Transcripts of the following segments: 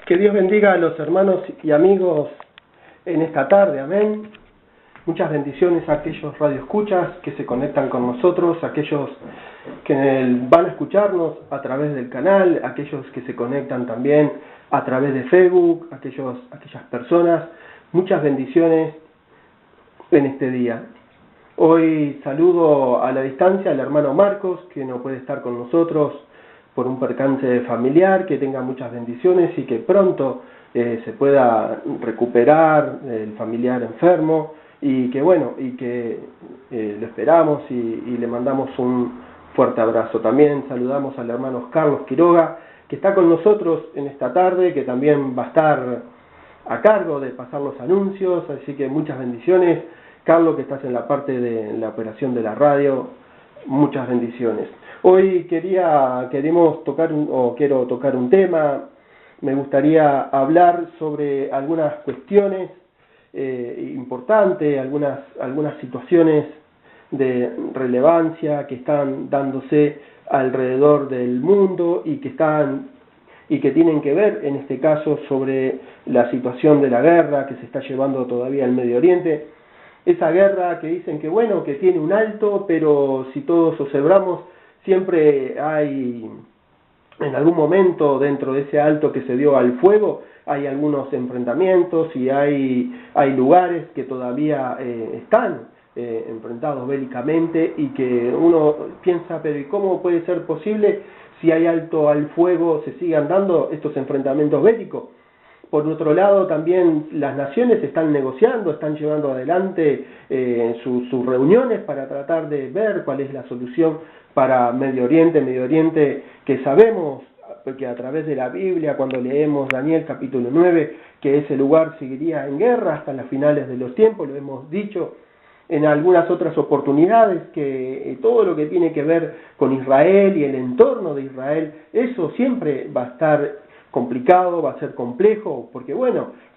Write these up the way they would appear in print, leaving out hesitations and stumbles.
Que Dios bendiga a los hermanos y amigos en esta tarde, amén. Muchas bendiciones a aquellos radioescuchas que se conectan con nosotros, aquellos que van a escucharnos a través del canal, aquellos que se conectan también a través de Facebook, aquellas personas. Muchas bendiciones en este día. Hoy saludo a la distancia al hermano Marcos, que no puede estar con nosotros por un percance familiar, que tenga muchas bendiciones y que pronto se pueda recuperar el familiar enfermo y que lo esperamos y le mandamos un fuerte abrazo. También saludamos al hermano Carlos Quiroga, que está con nosotros en esta tarde, que también va a estar a cargo de pasar los anuncios, así que muchas bendiciones. Carlos, que estás en la parte de la operación de la radio, muchas bendiciones. Hoy quiero tocar un tema. Me gustaría hablar sobre algunas cuestiones importantes, algunas situaciones de relevancia que están dándose alrededor del mundo y que tienen que ver, en este caso, sobre la situación de la guerra que se está llevando todavía en Medio Oriente. Esa guerra que dicen que tiene un alto, pero si todos observamos, siempre hay, en algún momento dentro de ese alto que se dio al fuego, hay algunos enfrentamientos y hay lugares que todavía están enfrentados bélicamente y que uno piensa, pero ¿y cómo puede ser posible si hay alto al fuego se sigan dando estos enfrentamientos bélicos? Por otro lado, también las naciones están negociando, están llevando adelante sus reuniones para tratar de ver cuál es la solución para Medio Oriente que sabemos que a través de la Biblia, cuando leemos Daniel capítulo 9, que ese lugar seguiría en guerra hasta las finales de los tiempos, lo hemos dicho en algunas otras oportunidades, que todo lo que tiene que ver con Israel y el entorno de Israel, eso siempre va a estar complicado, va a ser complejo, porque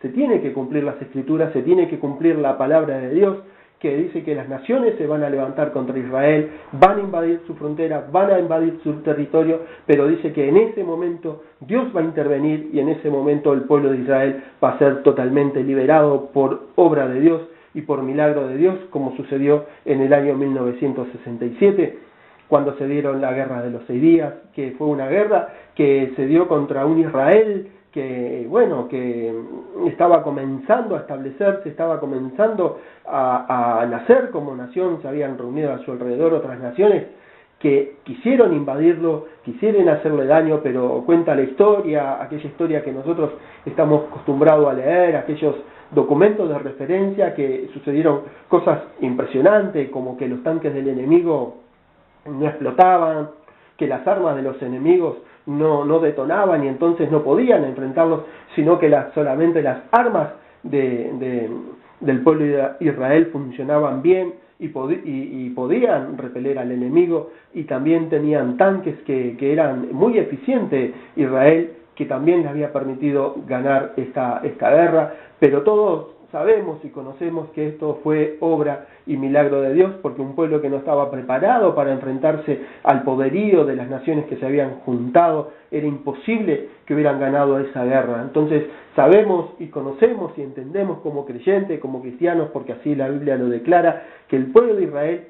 se tiene que cumplir las escrituras, se tiene que cumplir la palabra de Dios, que dice que las naciones se van a levantar contra Israel, van a invadir su frontera, van a invadir su territorio, pero dice que en ese momento Dios va a intervenir y en ese momento el pueblo de Israel va a ser totalmente liberado por obra de Dios y por milagro de Dios, como sucedió en el año 1967, cuando se dieron la guerra de los 6 días, que fue una guerra que se dio contra un Israel que estaba comenzando a establecerse, estaba comenzando a nacer como nación. Se habían reunido a su alrededor otras naciones que quisieron invadirlo, quisieron hacerle daño, pero cuenta la historia, aquella historia que nosotros estamos acostumbrados a leer, aquellos documentos de referencia, que sucedieron cosas impresionantes, como que los tanques del enemigo no explotaban, que las armas de los enemigos no detonaban y entonces no podían enfrentarlos, sino que solamente las armas del pueblo de Israel funcionaban bien y podían repeler al enemigo, y también tenían tanques que eran muy eficientes Israel, que también les había permitido ganar esta guerra. Pero todos sabemos y conocemos que esto fue obra y milagro de Dios, porque un pueblo que no estaba preparado para enfrentarse al poderío de las naciones que se habían juntado, era imposible que hubieran ganado esa guerra. Entonces sabemos y conocemos y entendemos como creyentes, como cristianos, porque así la Biblia lo declara, que el pueblo de Israel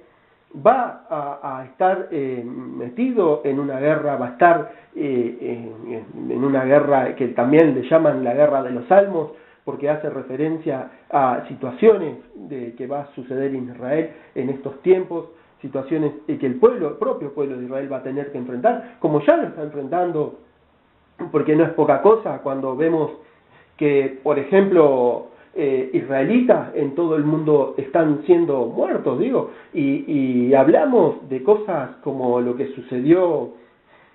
va a estar metido en una guerra, va a estar en una guerra que también le llaman la guerra de los Salmos, porque hace referencia a situaciones que va a suceder en Israel en estos tiempos, situaciones que el propio pueblo de Israel va a tener que enfrentar, como ya lo está enfrentando, porque no es poca cosa cuando vemos que, por ejemplo, israelitas en todo el mundo están siendo muertos, y hablamos de cosas como lo que sucedió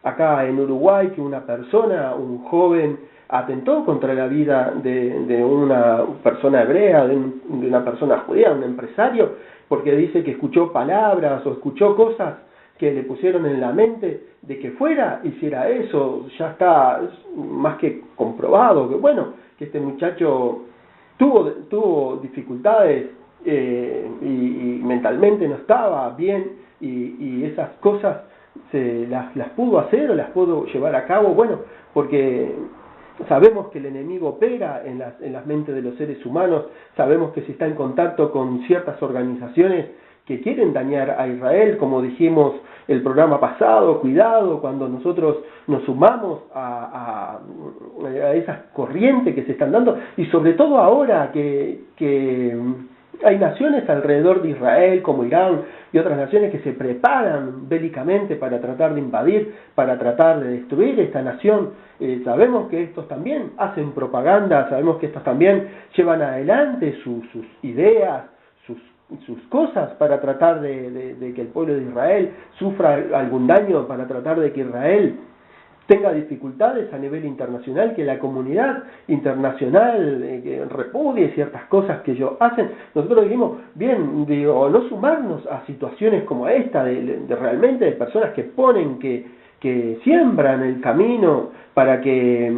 acá en Uruguay, que un joven, atentó contra la vida de una persona hebrea, de una persona judía, un empresario, porque dice que escuchó palabras o escuchó cosas que le pusieron en la mente de que hiciera eso. Ya está más que comprobado que este muchacho tuvo dificultades y mentalmente no estaba bien, y esas cosas las pudo hacer o las pudo llevar a cabo, porque sabemos que el enemigo opera en las mentes de los seres humanos, sabemos que se está en contacto con ciertas organizaciones que quieren dañar a Israel, como dijimos el programa pasado, cuidado cuando nosotros nos sumamos a esas corrientes que se están dando, y sobre todo ahora que hay naciones alrededor de Israel, como Irán y otras naciones que se preparan bélicamente para tratar de invadir, para tratar de destruir esta nación. Sabemos que estos también hacen propaganda, sabemos que estos también llevan adelante sus ideas, sus cosas para tratar de que el pueblo de Israel sufra algún daño, para tratar de que Israel tenga dificultades a nivel internacional, que la comunidad internacional que repudie ciertas cosas que ellos hacen. Nosotros dijimos, bien, no sumarnos a situaciones como esta, de realmente de personas que ponen, que siembran el camino para que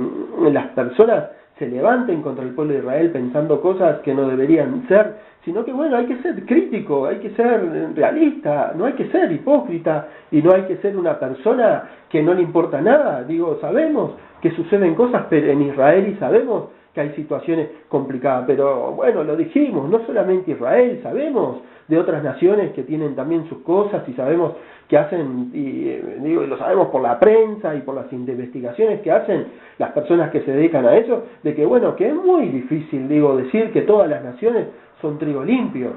las personas se levanten contra el pueblo de Israel pensando cosas que no deberían ser, sino que bueno, hay que ser crítico, hay que ser realista, no hay que ser hipócrita y no hay que ser una persona que no le importa nada. Sabemos que suceden cosas en Israel y sabemos que hay situaciones complicadas, pero bueno, lo dijimos, no solamente Israel, sabemos de otras naciones que tienen también sus cosas y sabemos que hacen, y lo sabemos por la prensa y por las investigaciones que hacen las personas que se dedican a eso, de que bueno, que es muy difícil, decir que todas las naciones son trigo limpio,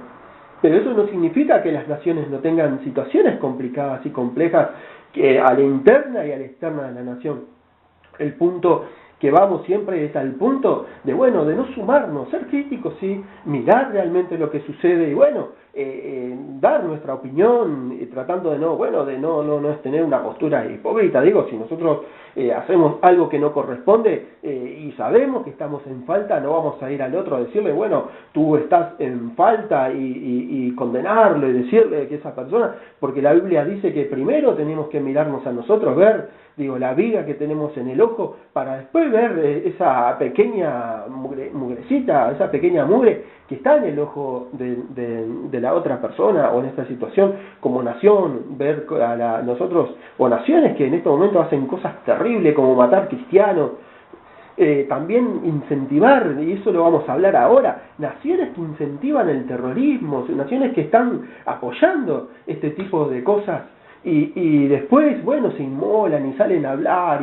pero eso no significa que las naciones no tengan situaciones complicadas y complejas que a la interna y a la externa de la nación. El punto que vamos siempre es al punto de de no sumarnos, ser críticos, sí, mirar realmente lo que sucede y dar nuestra opinión, tratando de no es tener una postura hipócrita. Si nosotros hacemos algo que no corresponde y sabemos que estamos en falta, no vamos a ir al otro a decirle, tú estás en falta y condenarlo y decirle que esa persona, porque la Biblia dice que primero tenemos que mirarnos a nosotros, ver la viga que tenemos en el ojo, para después ver esa pequeña mugrecita, esa pequeña mugre que está en el ojo de la otra persona, o en esta situación como nación, ver a nosotros, o naciones que en este momento hacen cosas terribles como matar cristianos, también incentivar, y eso lo vamos a hablar ahora, naciones que incentivan el terrorismo, naciones que están apoyando este tipo de cosas, y después, se inmolan y salen a hablar,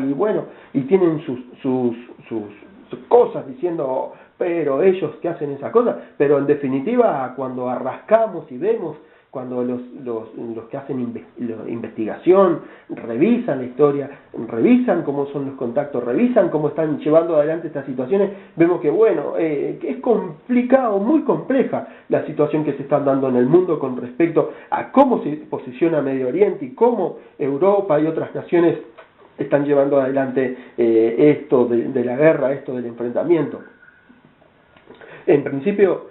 y tienen sus cosas diciendo, pero ellos que hacen esa cosa, pero en definitiva, cuando arrascamos y vemos, cuando los que hacen investigación revisan la historia, revisan cómo son los contactos, revisan cómo están llevando adelante estas situaciones, vemos que que es complicado, muy compleja la situación que se está dando en el mundo con respecto a cómo se posiciona Medio Oriente y cómo Europa y otras naciones están llevando adelante esto de la guerra, esto del enfrentamiento. En principio,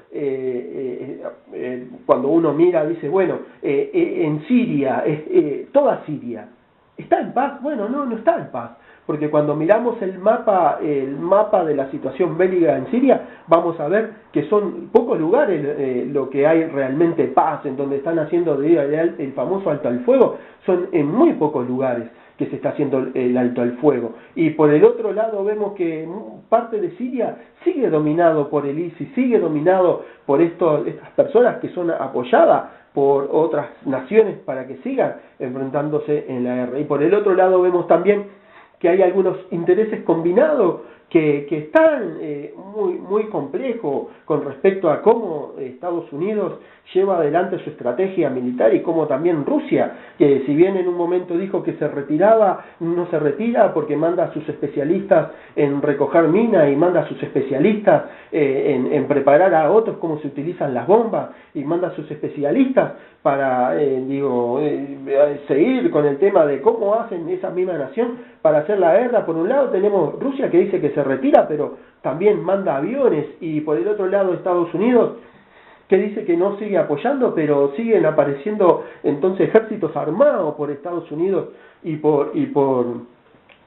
cuando uno mira, dice, en Siria, toda Siria, ¿está en paz? No está en paz, porque cuando miramos el mapa de la situación bélica en Siria, vamos a ver que son pocos lugares lo que hay realmente paz, en donde están haciendo el famoso alto al fuego, son en muy pocos lugares que se está haciendo el alto al fuego. Y por el otro lado vemos que parte de Siria sigue dominado por el ISIS, sigue dominado por estas personas que son apoyadas por otras naciones para que sigan enfrentándose en la guerra. Y por el otro lado vemos también que hay algunos intereses combinados que están muy complejos con respecto a cómo Estados Unidos lleva adelante su estrategia militar y cómo también Rusia, que si bien en un momento dijo que se retiraba, no se retira porque manda a sus especialistas en recoger minas y manda a sus especialistas en preparar a otros cómo se utilizan las bombas y manda a sus especialistas para seguir con el tema de cómo hacen esa misma nación para hacer la guerra. Por un lado tenemos Rusia que dice que se retira, pero también manda aviones, y por el otro lado Estados Unidos que dice que no sigue apoyando, pero siguen apareciendo entonces ejércitos armados por Estados Unidos y por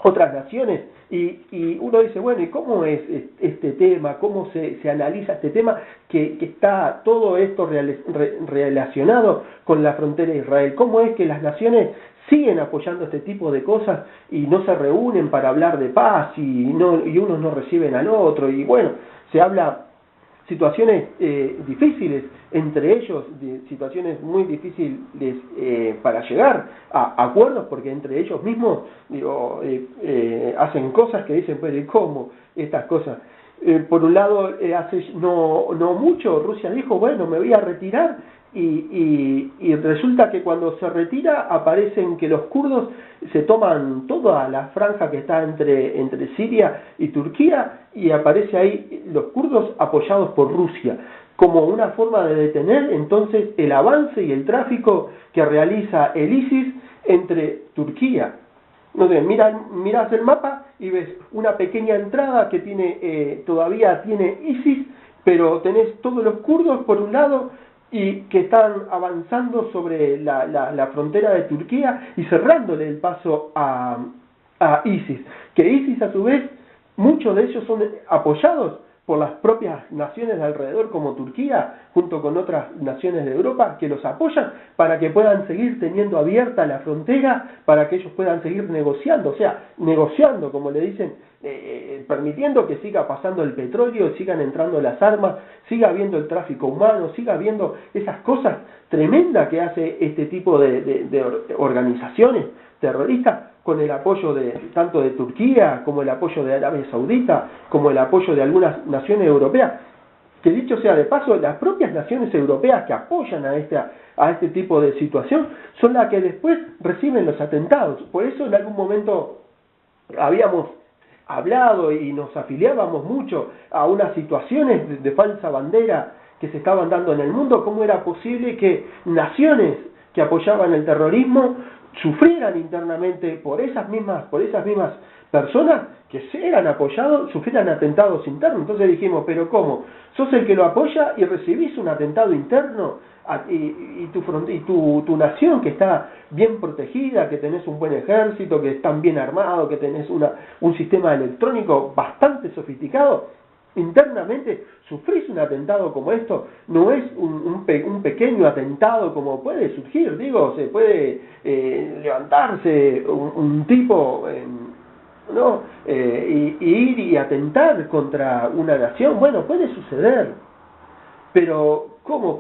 otras naciones, y uno dice, ¿y cómo es este tema? ¿Cómo se analiza este tema? Que está todo esto relacionado con la frontera de Israel. ¿Cómo es que las naciones siguen apoyando este tipo de cosas y no se reúnen para hablar de paz y unos no reciben al otro y bueno, se habla situaciones difíciles entre ellos, situaciones muy difíciles para llegar a acuerdos porque entre ellos mismos hacen cosas que dicen, pero ¿y cómo estas cosas? Por un lado, hace no mucho, Rusia dijo, bueno, me voy a retirar y resulta que cuando se retira aparecen que los kurdos se toman toda la franja que está entre Siria y Turquía y aparece ahí los kurdos apoyados por Rusia como una forma de detener entonces el avance y el tráfico que realiza el ISIS entre Turquía. No sé, mirás el mapa y ves una pequeña entrada que todavía tiene ISIS, pero tenés todos los kurdos por un lado y que están avanzando sobre la frontera de Turquía y cerrándole el paso a ISIS. Que ISIS a su vez, muchos de ellos son apoyados por las propias naciones de alrededor como Turquía, junto con otras naciones de Europa, que los apoyan para que puedan seguir teniendo abierta la frontera, para que ellos puedan seguir negociando, o sea, negociando, como le dicen, permitiendo que siga pasando el petróleo, sigan entrando las armas, siga habiendo el tráfico humano, siga habiendo esas cosas tremendas que hace este tipo de organizaciones terroristas, con el apoyo tanto de Turquía como el apoyo de Arabia Saudita, como el apoyo de algunas naciones europeas, que dicho sea de paso, las propias naciones europeas que apoyan a este tipo de situación son las que después reciben los atentados. Por eso en algún momento habíamos hablado y nos afiliábamos mucho a unas situaciones de falsa bandera que se estaban dando en el mundo, cómo era posible que naciones que apoyaban el terrorismo sufrieran internamente por esas mismas personas que eran apoyados, sufrieran atentados internos. Entonces dijimos, pero ¿cómo? ¿Sos el que lo apoya y recibís un atentado interno? Y tu nación que está bien protegida, que tenés un buen ejército, que están bien armados, que tenés un sistema electrónico bastante sofisticado, internamente sufrís un atentado como esto, no es un pequeño atentado como puede surgir, se puede levantarse un tipo, ¿no? Y ir y atentar contra una nación, bueno, puede suceder, pero ¿cómo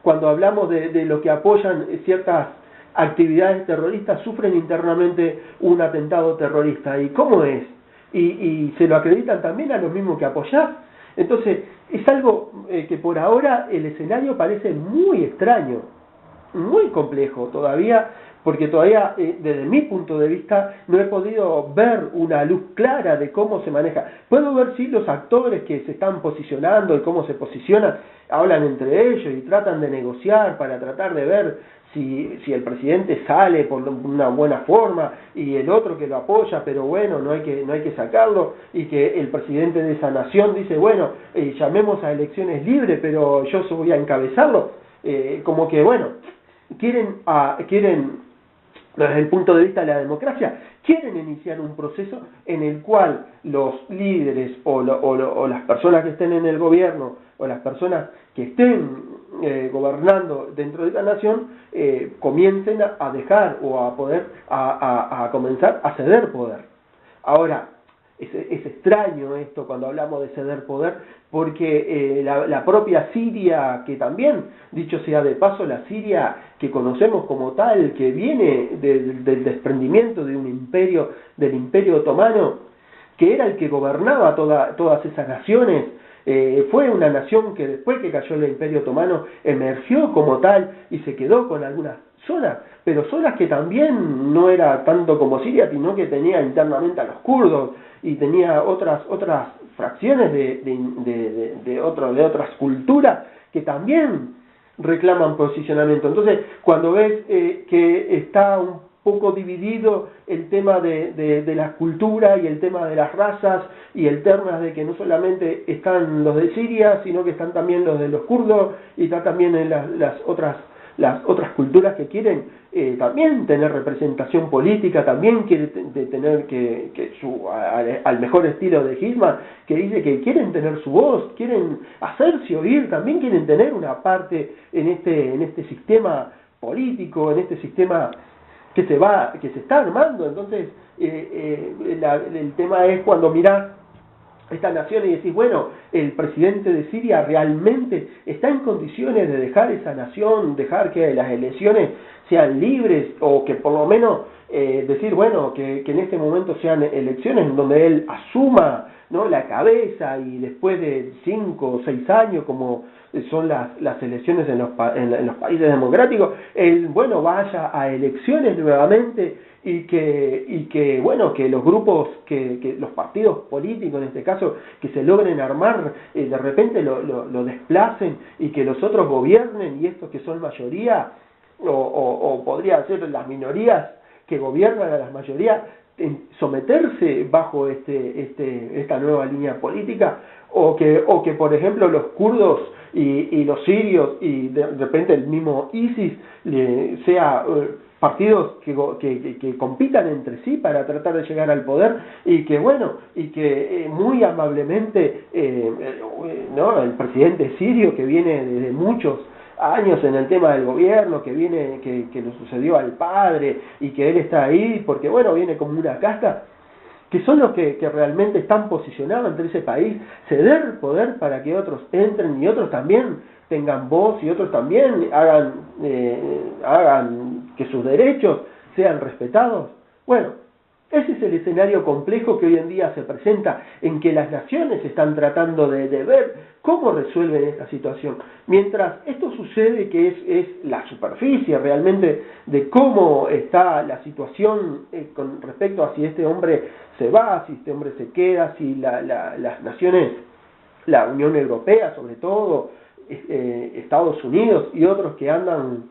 cuando hablamos de lo que apoyan ciertas actividades terroristas sufren internamente un atentado terrorista? ¿Y cómo es? Y se lo acreditan también a los mismos que apoyás. Entonces, es algo que por ahora el escenario parece muy extraño, muy complejo todavía, porque todavía, desde mi punto de vista, no he podido ver una luz clara de cómo se maneja. Puedo ver sí los actores que se están posicionando y cómo se posicionan, hablan entre ellos y tratan de negociar para tratar de ver si el presidente sale por una buena forma y el otro que lo apoya, pero bueno, no hay que sacarlo, y que el presidente de esa nación dice, bueno, llamemos a elecciones libres, pero yo voy a encabezarlo, como que bueno, quieren desde el punto de vista de la democracia, quieren iniciar un proceso en el cual los líderes o las personas que estén en el gobierno o las personas que estén gobernando dentro de la nación comiencen a dejar o a poder a comenzar a ceder poder. Ahora, es extraño esto cuando hablamos de ceder poder, porque la propia Siria, que también, dicho sea de paso, la Siria que conocemos como tal, que viene del desprendimiento de un imperio, del Imperio Otomano, que era el que gobernaba todas esas naciones, fue una nación que después que cayó el Imperio Otomano emergió como tal y se quedó con algunas zonas, pero zonas que también no era tanto como Siria, sino que tenía internamente a los kurdos y tenía otras fracciones de otras culturas que también reclaman posicionamiento. Entonces, cuando ves que está un poco dividido el tema de la cultura y el tema de las razas y el tema de que no solamente están los de Siria, sino que están también los de los kurdos y están también en las otras culturas que quieren también tener representación política, también quieren tener al mejor estilo de Hitler, que dice que quieren tener su voz, quieren hacerse oír, también quieren tener una parte en este sistema político, en este sistema que se está armando. Entonces, el tema es cuando mirás esta nación y decís, bueno, el presidente de Siria realmente está en condiciones de dejar esa nación, dejar que las elecciones sean libres, o que por lo menos decir, bueno, que en este momento sean elecciones en donde él asuma, ¿no?, la cabeza, y después de 5 o 6 años, como son las elecciones en los países democráticos, él, bueno, vaya a elecciones nuevamente, y que bueno, que los grupos, que los partidos políticos en este caso, que se logren armar, de repente lo desplacen, y que los otros gobiernen, y estos que son mayoría, o podría ser las minorías que gobiernan a las mayorías, someterse bajo esta nueva línea política, o que por ejemplo los kurdos y los sirios, y de repente el mismo ISIS sea partidos que compitan entre sí para tratar de llegar al poder, y que bueno, y que muy amablemente ¿no?, el presidente sirio, que viene desde muchos años en el tema del gobierno, que le sucedió al padre, y que él está ahí porque bueno, viene como una casta, que son los que realmente están posicionados entre ese país, ceder poder para que otros entren, y otros también tengan voz, y otros también hagan que sus derechos sean respetados. Bueno, ese es el escenario complejo que hoy en día se presenta, en que las naciones están tratando de ver cómo resuelven esta situación. Mientras esto sucede, que es la superficie realmente de cómo está la situación con respecto a si este hombre se va, si este hombre se queda, si las naciones, la Unión Europea sobre todo, Estados Unidos y otros que andan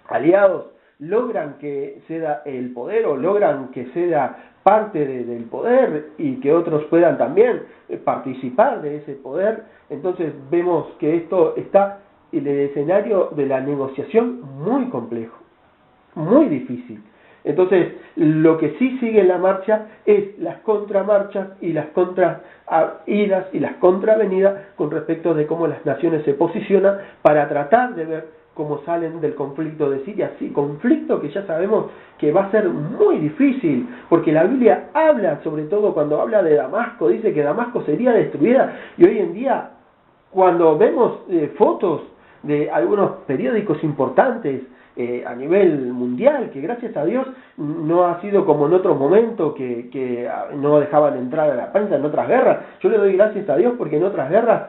aliados, logran que ceda el poder, o logran que ceda parte del poder, y que otros puedan también participar de ese poder. Entonces vemos que esto está en el escenario de la negociación muy complejo, muy difícil. Entonces, lo que sí sigue en la marcha es las contramarchas y las contraidas y las contravenidas con respecto de cómo las naciones se posicionan para tratar de ver cómo salen del conflicto de Siria. Sí, conflicto que ya sabemos que va a ser muy difícil, porque la Biblia habla, sobre todo cuando habla de Damasco, dice que Damasco sería destruida, y hoy en día, cuando vemos fotos de algunos periódicos importantes a nivel mundial, que gracias a Dios no ha sido como en otros momentos que no dejaban entrar a la prensa en otras guerras. Yo le doy gracias a Dios porque en otras guerras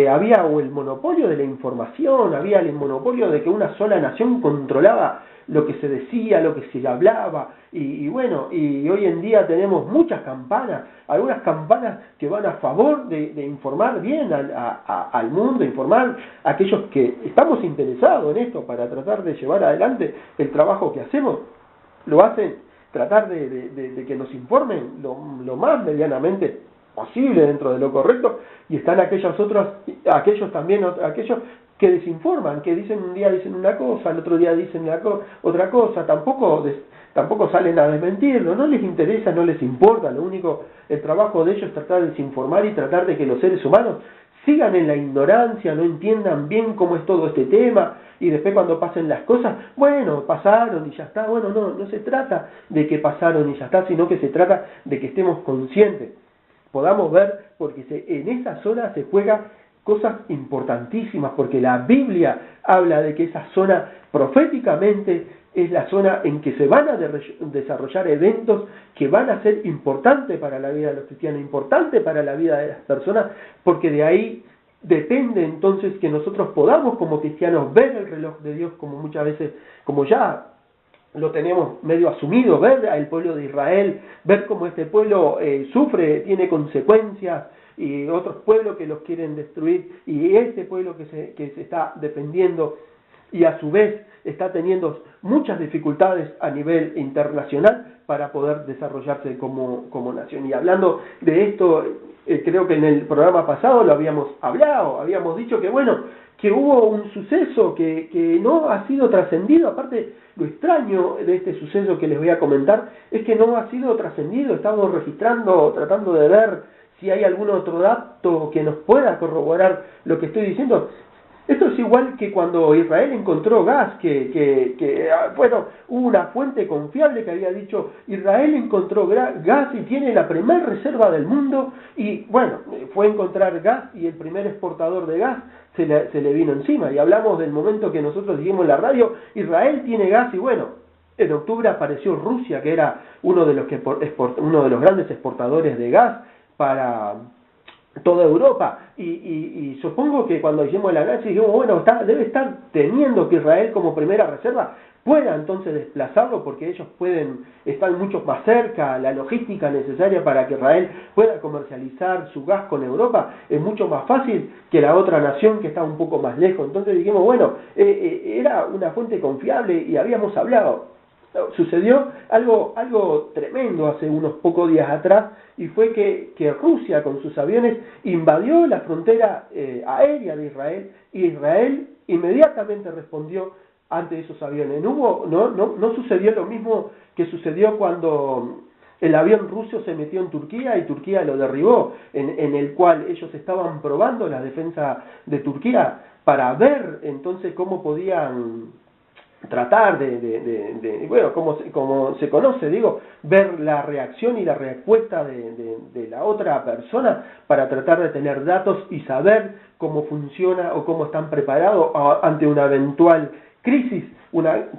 había o el monopolio de la información, había el monopolio de que una sola nación controlaba lo que se decía, lo que se hablaba, y bueno, y hoy en día tenemos muchas campanas, algunas campanas que van a favor de informar bien al mundo, informar a aquellos que estamos interesados en esto para tratar de llevar adelante el trabajo que hacemos. Lo hacen tratar de que nos informen lo más medianamente posible dentro de lo correcto, y están aquellos también que desinforman, que dicen un día dicen una cosa, al otro día dicen otra cosa, tampoco salen a desmentirlo, no les interesa, no les importa, el trabajo de ellos es tratar de desinformar y tratar de que los seres humanos sigan en la ignorancia, no entiendan bien cómo es todo este tema, y después cuando pasen las cosas, bueno, pasaron y ya está. Bueno, no se trata de que pasaron y ya está, sino que se trata de que estemos conscientes, podamos ver, porque en esa zona se juega cosas importantísimas, porque la Biblia habla de que esa zona proféticamente es la zona en que se van a desarrollar eventos que van a ser importantes para la vida de los cristianos, importantes para la vida de las personas, porque de ahí depende entonces que nosotros podamos como cristianos ver el reloj de Dios, como muchas veces, como ya lo tenemos medio asumido, ver al pueblo de Israel, ver cómo este pueblo sufre, tiene consecuencias, y otros pueblos que los quieren destruir, y este pueblo que se está defendiendo, y a su vez está teniendo muchas dificultades a nivel internacional para poder desarrollarse como nación. Y hablando de esto, creo que en el programa pasado lo habíamos hablado, habíamos dicho que bueno, que hubo un suceso que no ha sido trascendido. Aparte, lo extraño de este suceso que les voy a comentar es que no ha sido trascendido. Estamos registrando, tratando de ver si hay algún otro dato que nos pueda corroborar lo que estoy diciendo. Esto es igual que cuando Israel encontró gas, bueno, hubo una fuente confiable que había dicho, Israel encontró gas y tiene la primer reserva del mundo, y bueno, fue a encontrar gas y el primer exportador de gas se le vino encima. Y hablamos del momento que nosotros dijimos en la radio, Israel tiene gas, y bueno, en octubre apareció Rusia, que era uno de los grandes exportadores de gas para toda Europa, y supongo que cuando hicimos el análisis dijimos, bueno, debe estar teniendo que Israel como primera reserva pueda entonces desplazarlo, porque ellos están mucho más cerca, la logística necesaria para que Israel pueda comercializar su gas con Europa es mucho más fácil que la otra nación que está un poco más lejos. Entonces dijimos, bueno, era una fuente confiable y habíamos hablado. Sucedió algo tremendo hace unos pocos días atrás, y fue que Rusia con sus aviones invadió la frontera aérea de Israel, y Israel inmediatamente respondió ante esos aviones. No sucedió lo mismo que sucedió cuando el avión ruso se metió en Turquía y Turquía lo derribó, en el cual ellos estaban probando la defensa de Turquía para ver entonces cómo podían tratar bueno, como se conoce, ver la reacción y la respuesta de la otra persona para tratar de tener datos y saber cómo funciona o cómo están preparados ante una eventual crisis,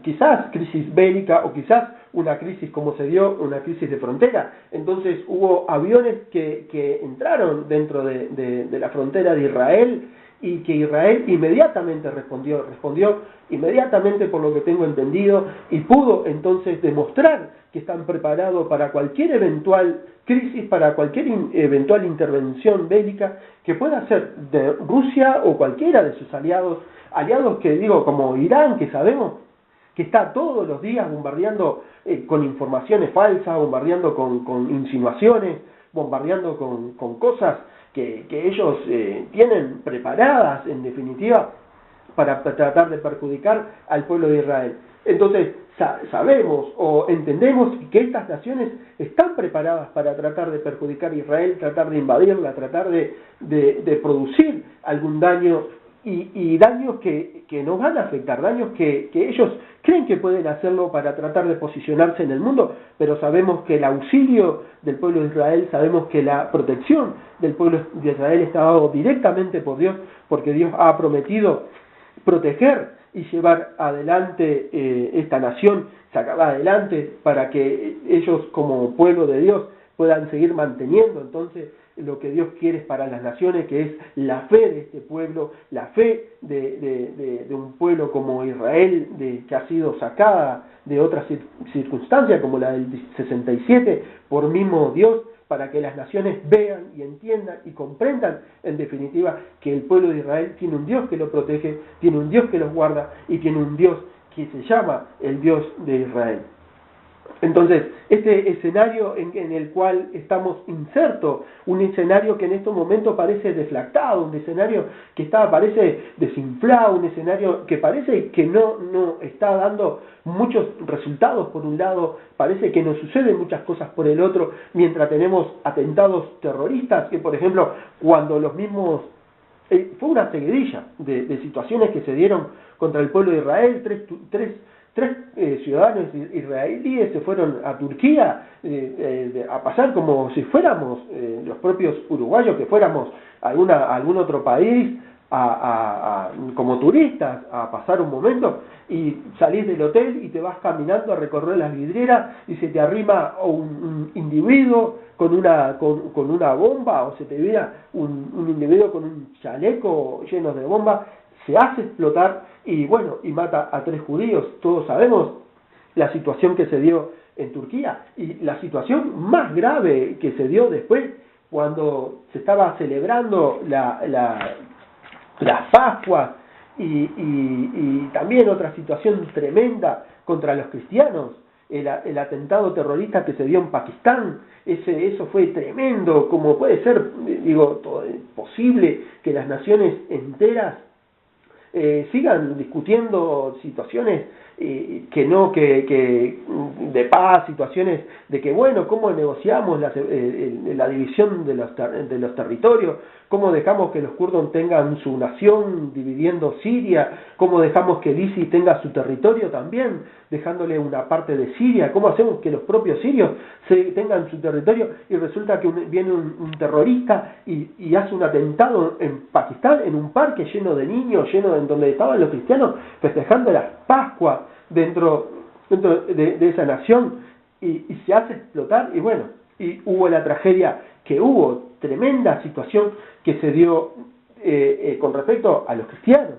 quizás crisis bélica o quizás una crisis como se dio, una crisis de frontera. Entonces hubo aviones que entraron dentro de la frontera de Israel, y que Israel inmediatamente respondió inmediatamente, por lo que tengo entendido, y pudo entonces demostrar que están preparados para cualquier eventual crisis, para cualquier eventual intervención bélica que pueda hacer de Rusia o cualquiera de sus aliados que como Irán, que sabemos que está todos los días bombardeando con informaciones falsas, bombardeando con insinuaciones, bombardeando con cosas que ellos tienen preparadas, en definitiva, para tratar de perjudicar al pueblo de Israel. Entonces, sabemos o entendemos que estas naciones están preparadas para tratar de perjudicar a Israel, tratar de invadirla, tratar de producir algún daño, y daños que nos van a afectar, daños que ellos creen que pueden hacerlo para tratar de posicionarse en el mundo, pero sabemos que el auxilio del pueblo de Israel, sabemos que la protección del pueblo de Israel está dado directamente por Dios, porque Dios ha prometido proteger y llevar adelante esta nación, sacarla adelante para que ellos como pueblo de Dios puedan seguir manteniendo entonces lo que Dios quiere para las naciones, que es la fe de este pueblo, la fe de un pueblo como Israel, que ha sido sacada de otras circunstancias como la del 67 por mismo Dios, para que las naciones vean y entiendan y comprendan, en definitiva, que el pueblo de Israel tiene un Dios que lo protege, tiene un Dios que los guarda, y tiene un Dios que se llama el Dios de Israel. Entonces, este escenario en el cual estamos insertos, un escenario que en estos momentos parece deflactado, un escenario que parece desinflado, un escenario que parece que no está dando muchos resultados por un lado, parece que nos suceden muchas cosas por el otro, mientras tenemos atentados terroristas, que por ejemplo, cuando los mismos... fue una seguidilla de situaciones que se dieron contra el pueblo de Israel, tres ciudadanos israelíes se fueron a Turquía a pasar como si fuéramos los propios uruguayos, que fuéramos a algún otro país como turistas a pasar un momento, y salís del hotel y te vas caminando a recorrer las vidrieras y se te arrima un individuo con una bomba, o se te vea un individuo con un chaleco lleno de bombas, se hace explotar y mata a 3 judíos. Todos sabemos la situación que se dio en Turquía, y la situación más grave que se dio después, cuando se estaba celebrando las Pascuas, y también otra situación tremenda contra los cristianos, el atentado terrorista que se dio en Pakistán. Eso fue tremendo. Como puede ser, posible que las naciones enteras sigan discutiendo situaciones de paz, situaciones de que, bueno, cómo negociamos la división de los territorios, cómo dejamos que los kurdos tengan su nación dividiendo Siria, cómo dejamos que el ISIS tenga su territorio también, dejándole una parte de Siria, cómo hacemos que los propios sirios tengan su territorio, y resulta que viene un terrorista y hace un atentado en Pakistán, en un parque lleno de niños, en donde estaban los cristianos festejando las Pascuas dentro de esa nación, y se hace explotar, y bueno, y hubo la tragedia que hubo, tremenda situación que se dio con respecto a los cristianos,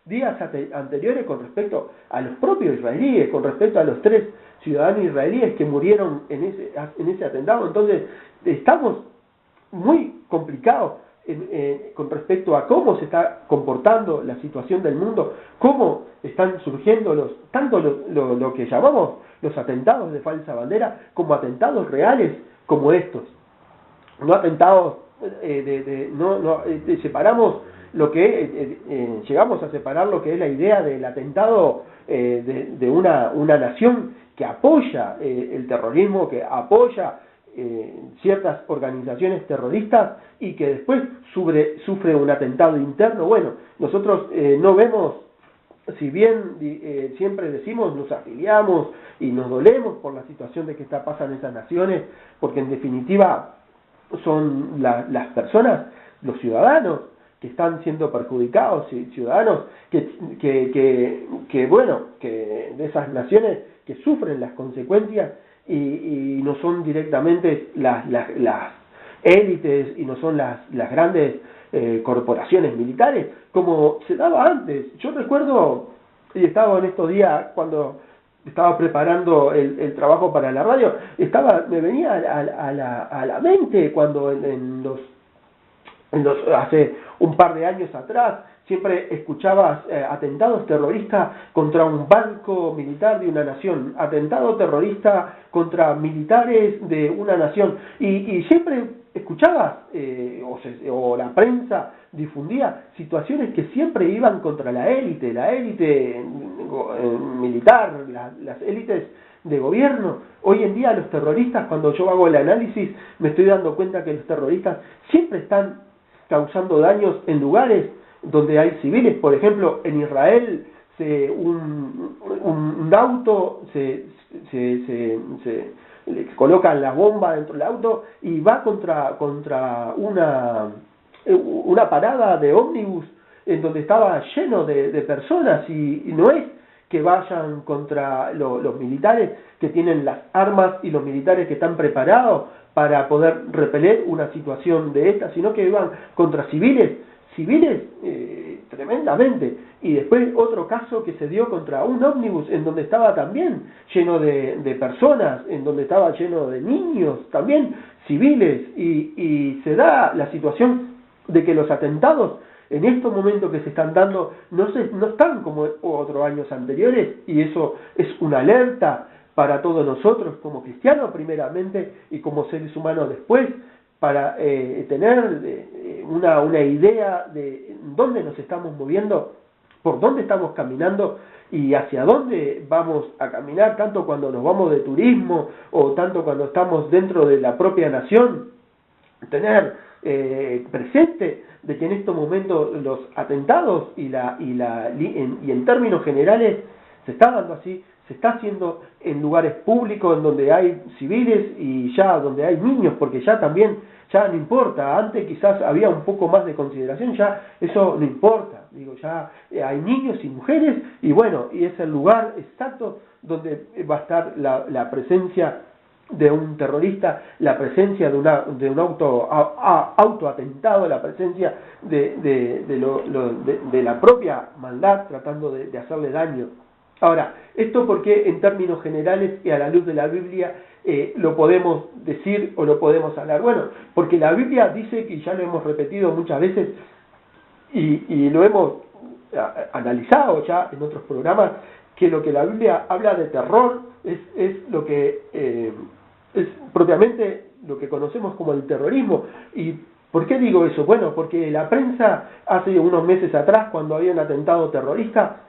días anteriores con respecto a los propios israelíes, con respecto a los 3 ciudadanos israelíes que murieron en ese atentado. Entonces estamos muy complicados con respecto a cómo se está comportando la situación del mundo, cómo están surgiendo tanto lo que llamamos los atentados de falsa bandera, como atentados reales como estos. No atentados separamos lo que llegamos a separar lo que es la idea del atentado de una nación que apoya el terrorismo, que apoya ciertas organizaciones terroristas y que después sufre un atentado interno. Bueno, nosotros no vemos, si bien siempre decimos, nos afiliamos y nos dolemos por la situación de que pasan esas naciones, porque en definitiva son las personas, los ciudadanos que están siendo perjudicados, ciudadanos que de esas naciones que sufren las consecuencias, y no son directamente las élites, y no son las grandes corporaciones militares como se daba antes. Yo recuerdo, y estaba en estos días cuando estaba preparando el trabajo para la radio, me venía a la mente cuando hace un par de años atrás siempre escuchabas atentados terroristas contra un banco militar de una nación, atentado terrorista contra militares de una nación, y siempre escuchabas o la prensa difundía situaciones que siempre iban contra la élite militar, las élites de gobierno. Hoy en día los terroristas, cuando yo hago el análisis, me estoy dando cuenta que los terroristas siempre están causando daños en lugares donde hay civiles. Por ejemplo, en Israel un auto le colocan la bomba dentro del auto y va contra una parada de ómnibus en donde estaba lleno de personas, y no es que vayan contra los militares que tienen las armas y los militares que están preparados para poder repeler una situación de esta, sino que iban contra civiles tremendamente. Y después otro caso que se dio contra un ómnibus en donde estaba también lleno de personas, en donde estaba lleno de niños también civiles, y se da la situación de que los atentados en estos momentos que se están dando no están como otros años anteriores, y eso es una alerta para todos nosotros como cristianos primeramente y como seres humanos después, para tener una idea de dónde nos estamos moviendo, por dónde estamos caminando y hacia dónde vamos a caminar, tanto cuando nos vamos de turismo o tanto cuando estamos dentro de la propia nación. Tener presente de que en estos momentos los atentados y en términos generales se está dando así, se está haciendo en lugares públicos en donde hay civiles y ya donde hay niños, porque ya no importa. Antes quizás había un poco más de consideración, ya eso no importa, ya hay niños y mujeres, y bueno, y es el lugar exacto donde va a estar la presencia de un terrorista, la presencia de un autoatentado, la presencia de la propia maldad tratando de hacerle daño. Ahora, esto porque en términos generales y a la luz de la Biblia lo podemos decir o lo podemos hablar. Bueno, porque la Biblia dice, que ya lo hemos repetido muchas veces y lo hemos analizado ya en otros programas, que lo que la Biblia habla de terror es lo que es propiamente lo que conocemos como el terrorismo. ¿Y por qué digo eso? Bueno, porque la prensa hace unos meses atrás, cuando había un atentado terrorista,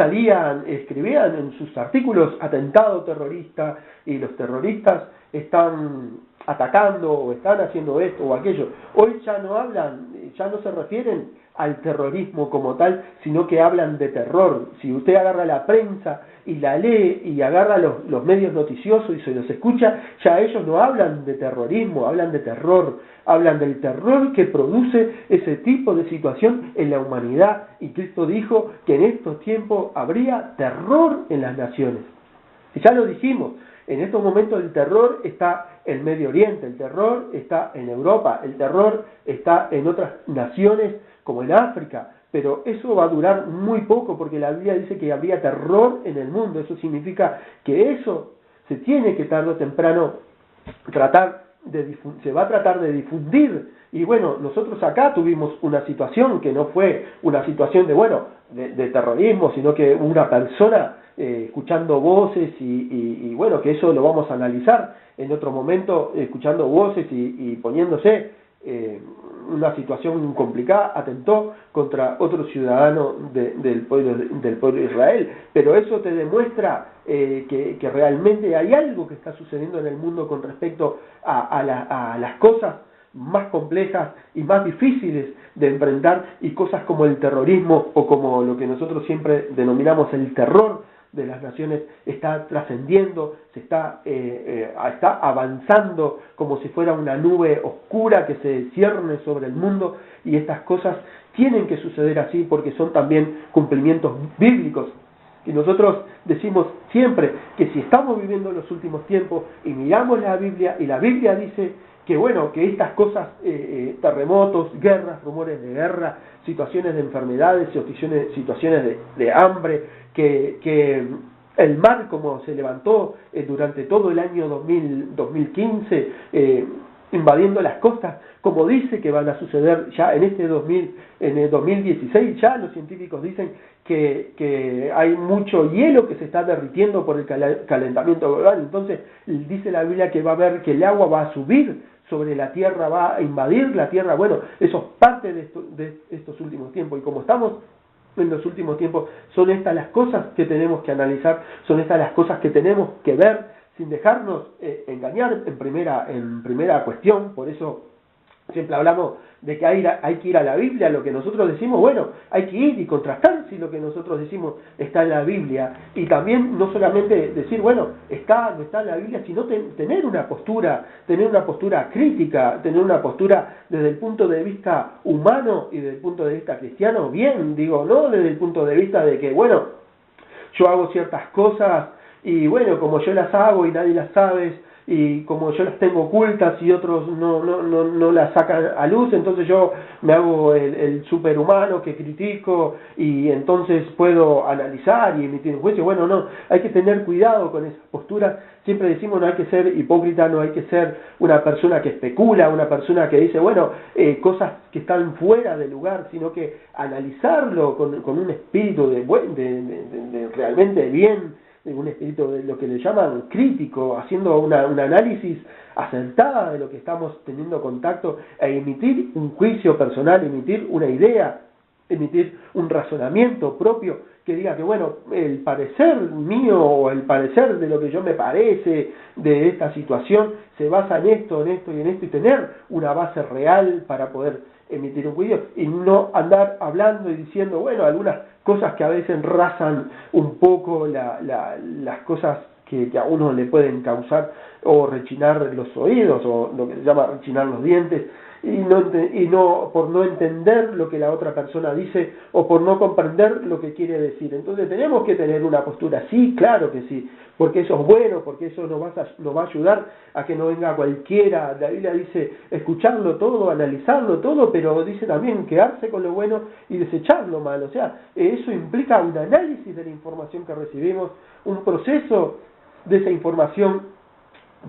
salían, escribían en sus artículos atentado terrorista y los terroristas están atacando o están haciendo esto o aquello. Hoy ya no hablan, ya no se refieren al terrorismo como tal, sino que hablan de terror. Si usted agarra la prensa y la lee y agarra los medios noticiosos y se los escucha, ya ellos no hablan de terrorismo, hablan de terror, hablan del terror que produce ese tipo de situación en la humanidad. Y Cristo dijo que en estos tiempos habría terror en las naciones. Y ya lo dijimos, en estos momentos el terror está en Medio Oriente, el terror está en Europa, el terror está en otras naciones como en África, pero eso va a durar muy poco porque la Biblia dice que habría terror en el mundo. Eso significa que eso se tiene que tarde o temprano se va a tratar de difundir. Y bueno, nosotros acá tuvimos una situación que no fue una situación de terrorismo, sino que una persona escuchando voces y bueno, que eso lo vamos a analizar en otro momento, escuchando voces y poniéndose una situación complicada, atentó contra otro ciudadano del pueblo de Israel. Pero eso te demuestra que realmente hay algo que está sucediendo en el mundo con respecto a las cosas más complejas y más difíciles de enfrentar, y cosas como el terrorismo o como lo que nosotros siempre denominamos el terror de las naciones está trascendiendo, está avanzando como si fuera una nube oscura que se cierne sobre el mundo, y estas cosas tienen que suceder así porque son también cumplimientos bíblicos. Y nosotros decimos siempre que si estamos viviendo los últimos tiempos y miramos la Biblia, y la Biblia dice que estas cosas, terremotos, guerras, rumores de guerra, situaciones de enfermedades, situaciones de hambre, que el mar como se levantó durante todo el año 2015, invadiendo las costas, como dice que van a suceder ya en el 2016, ya los científicos dicen que hay mucho hielo que se está derritiendo por el calentamiento global. Entonces dice la Biblia que va a haber, que el agua va a subir sobre la tierra, va a invadir la tierra. Bueno, eso es parte de estos últimos tiempos, y como estamos en los últimos tiempos, son estas las cosas que tenemos que analizar, son estas las cosas que tenemos que ver sin dejarnos engañar en primera cuestión. Por eso siempre hablamos de que hay que ir a la Biblia. Lo que nosotros decimos, bueno, hay que ir y contrastar si lo que nosotros decimos está en la Biblia, y también no solamente decir, bueno, no está en la Biblia, sino tener una postura crítica, tener una postura desde el punto de vista humano y desde el punto de vista cristiano, bien, digo, no desde el punto de vista de que, bueno, yo hago ciertas cosas y bueno, como yo las hago y nadie las sabe, y como yo las tengo ocultas y otros no las sacan a luz, entonces yo me hago el superhumano que critico y entonces puedo analizar y emitir un juicio. Bueno, no, hay que tener cuidado con esas posturas. Siempre decimos, no hay que ser hipócrita, no hay que ser una persona que especula, una persona que dice, bueno, cosas que están fuera de lugar, sino que analizarlo con un espíritu de realmente bien, un espíritu de lo que le llaman crítico, haciendo un análisis acertada de lo que estamos teniendo contacto, e emitir un juicio personal, emitir una idea, emitir un razonamiento propio que diga que, bueno, el parecer mío o el parecer de lo que yo me parece de esta situación se basa en esto y en esto, y tener una base real para poder emitir un juicio, y no andar hablando y diciendo, bueno, algunas cosas que a veces rasan un poco las cosas que a uno le pueden causar o rechinar los oídos, o lo que se llama rechinar los dientes, y no por no entender lo que la otra persona dice o por no comprender lo que quiere decir. Entonces tenemos que tener una postura, sí, claro que sí, porque eso es bueno, porque eso nos va a ayudar a que no venga cualquiera. La Biblia dice escucharlo todo, analizarlo todo, pero dice también quedarse con lo bueno y desechar lo malo. O sea, eso implica un análisis de la información que recibimos, un proceso de esa información,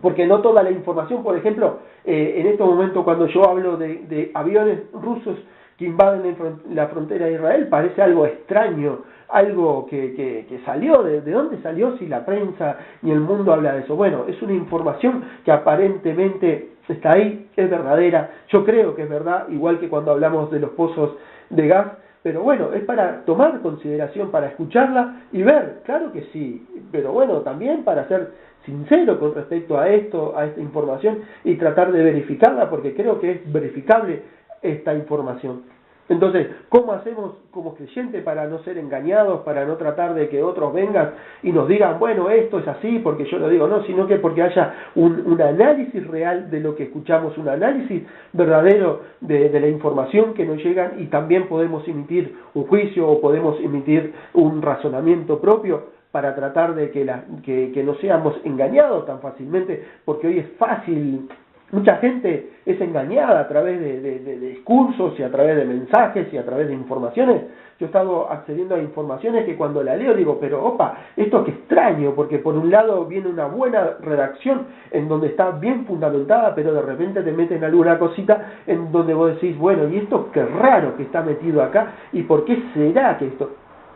porque no toda la información, por ejemplo, en estos momentos cuando yo hablo de aviones rusos que invaden la frontera de Israel, parece algo extraño, algo que salió, ¿de dónde salió si la prensa ni el mundo habla de eso? Bueno, es una información que aparentemente está ahí, es verdadera, yo creo que es verdad, igual que cuando hablamos de los pozos de gas, pero bueno, es para tomar consideración, para escucharla y ver, claro que sí, pero bueno, también para ser sincero con respecto a esto, a esta información y tratar de verificarla, porque creo que es verificable esta información. Entonces, ¿cómo hacemos como creyentes para no ser engañados, para no tratar de que otros vengan y nos digan, bueno, esto es así, porque yo lo digo, no, sino que porque haya un análisis real de lo que escuchamos, un análisis verdadero de la información que nos llegan y también podemos emitir un juicio o podemos emitir un razonamiento propio para tratar de que no seamos engañados tan fácilmente, porque hoy es fácil. Mucha gente es engañada a través de discursos y a través de mensajes y a través de informaciones. Yo he estado accediendo a informaciones que cuando la leo digo, pero opa, esto qué extraño, porque por un lado viene una buena redacción en donde está bien fundamentada, pero de repente te meten alguna cosita en donde vos decís, bueno, y esto qué raro que está metido acá, y por qué será que esto...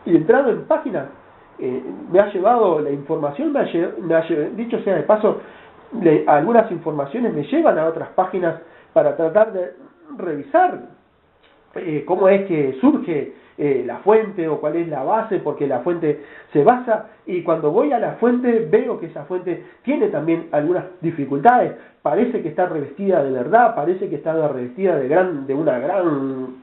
Y entrado en páginas, me ha llevado la información, dicho sea de paso, algunas informaciones me llevan a otras páginas para tratar de revisar cómo es que surge la fuente o cuál es la base, porque la fuente se basa, y cuando voy a la fuente veo que esa fuente tiene también algunas dificultades, parece que está revestida de verdad, parece que está revestida de una gran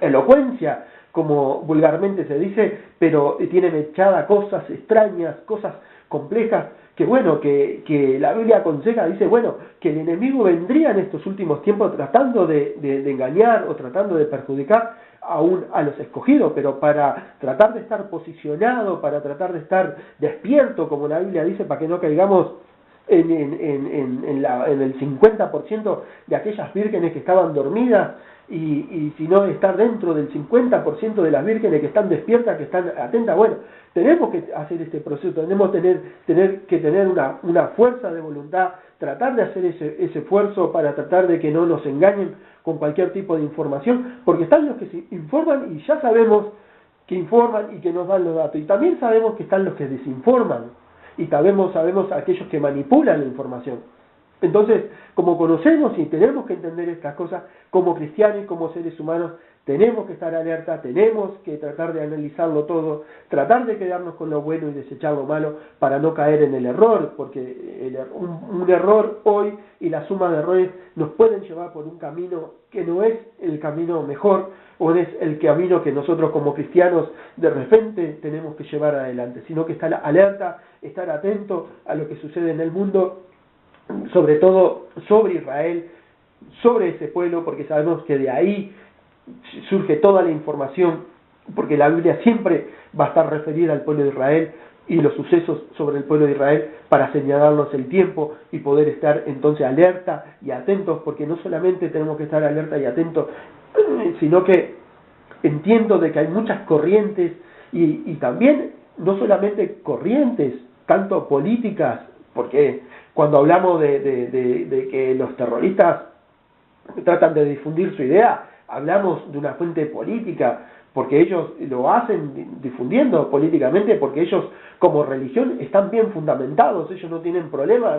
elocuencia, como vulgarmente se dice, pero tiene mechada cosas extrañas, cosas complejas, que bueno, que la Biblia aconseja, dice, bueno, que el enemigo vendría en estos últimos tiempos tratando de engañar o tratando de perjudicar aún a los escogidos, pero para tratar de estar posicionado, para tratar de estar despierto, como la Biblia dice, para que no caigamos en el 50% de aquellas vírgenes que estaban dormidas, y sino estar dentro del 50% de las vírgenes que están despiertas, que están atentas. Bueno, tenemos que hacer este proceso, tenemos que tener una fuerza de voluntad, tratar de hacer ese esfuerzo para tratar de que no nos engañen con cualquier tipo de información, porque están los que se informan y ya sabemos que informan y que nos dan los datos, y también sabemos que están los que desinforman, y sabemos aquellos que manipulan la información. Entonces, como conocemos y tenemos que entender estas cosas, como cristianos y como seres humanos, tenemos que estar alerta, tenemos que tratar de analizarlo todo, tratar de quedarnos con lo bueno y desechar lo malo para no caer en el error, porque un error hoy y la suma de errores nos pueden llevar por un camino que no es el camino mejor, o es el camino que nosotros como cristianos de repente tenemos que llevar adelante, sino que estar alerta, estar atento a lo que sucede en el mundo, sobre todo sobre Israel, sobre ese pueblo, porque sabemos que de ahí surge toda la información, porque la Biblia siempre va a estar referida al pueblo de Israel y los sucesos sobre el pueblo de Israel para señalarnos el tiempo y poder estar entonces alerta y atentos, porque no solamente tenemos que estar alerta y atentos, sino que entiendo de que hay muchas corrientes y también no solamente corrientes, tanto políticas, porque cuando hablamos de que los terroristas tratan de difundir su idea, hablamos de una fuente política, porque ellos lo hacen difundiendo políticamente, porque ellos como religión están bien fundamentados, ellos no tienen problema,